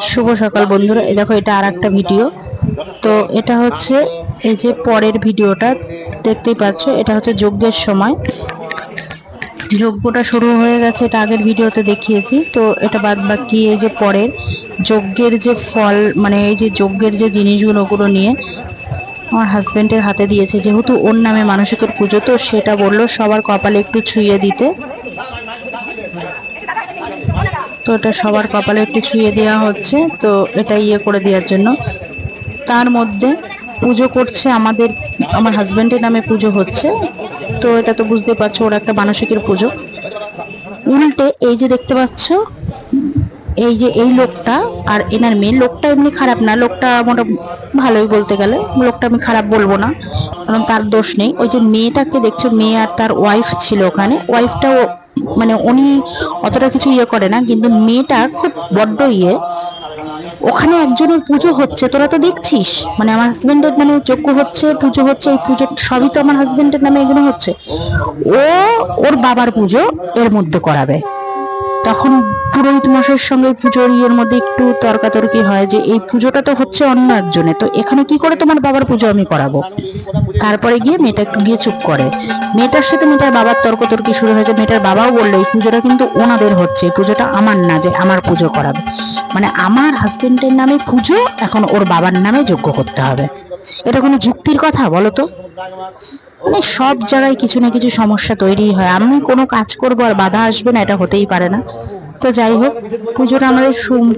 শুভ সকাল বন্ধুরা, এই দেখো এটা আর একটা ভিডিও। তো এটা হচ্ছে এই যে পরের ভিডিওটা দেখতেই পাচ্ছ, এটা হচ্ছে যজ্ঞের সময়। যজ্ঞটা শুরু হয়ে গেছে, এটা আগের ভিডিওতে দেখিয়েছি। তো এটা বাদ বাকি এই যে পরের যজ্ঞের যে ফল, মানে এই যে যজ্ঞের যে জিনিসগুলো ওগুলো নিয়ে আমার হাজবেন্ডের হাতে দিয়েছে, যেহেতু ওর নামে মানসিকের পুজো, তো সেটা বললো সবার কপালে একটু ছুঁয়ে দিতে। তো এটা সবার কপালে একটু ছুঁয়ে দেওয়া হচ্ছে, তো এটা ইয়ে করে দেওয়ার জন্য। তার মধ্যে পুজো করছে আমার হাজবেন্ডের নামে পুজো হচ্ছে। তো এটা তো বুঝতে পারছো ওর একটা মানসিকের পুজো। উল্টে এই যে দেখতে পাচ্ছ, এই যে এই লোকটা আর এনার মেয়ে, লোকটা এমনি খারাপ না, লোকটা মোটামুটি ভালোই বলতে গেলে, লোকটা আমি খারাপ বলবো না, কারণ তার দোষ নেই। ওই যে মেয়েটাকে দেখছো, মেয়ে আর তার ওয়াইফ ছিল ওখানে। ওয়াইফটাও মানে উনি অতটা কিছু ইয়ে করে না, কিন্তু মেয়েটা খুব বড্ড ইয়ে। ওখানে একজনের পুজো হচ্ছে, তোরা তো দেখছিস, মানে আমার হাজবেন্ডের নামে যজ্ঞ হচ্ছে, পুজো হচ্ছে, এই পুজো সবই তো আমার হাজবেন্ডের নামে এগুলো হচ্ছে। ও ওর বাবার পুজো এর মধ্যে করাবে। তখন পুরোহিত মশাইয়ের সঙ্গে পুজোর ইয়ের মধ্যে একটু তর্কাতর্কি হয় যে এই পুজোটা তো হচ্ছে অন্য একজনে, তো এখানে কি করে তোমার বাবার পুজো আমি করাবো। তারপরে গিয়ে মেয়েটা একটু গিয়ে চুপ করে। মেয়েটার সাথে মেয়েটার বাবার তর্কতর্কি শুরু হয়েছে। মেয়েটার বাবাও বললো এই পুজোটা কিন্তু ওনাদের হচ্ছে, এই পুজোটা আমার না যে আমার পুজো করাবে। মানে আমার হাজবেন্ডের নামে পুজো এখন ওর বাবার নামে যজ্ঞ করতে হবে। এটা কোনো যুক্তির কথা বলো তো? মানে সব জায়গায় কিছু না কিছু সমস্যা তৈরি হয়। আমি কোনো কাজ করবো আর বাধা আসবে না, এটা হতেই পারে না। তো যাই হোক, পুজোটা আমাদের সম্পূর্ণ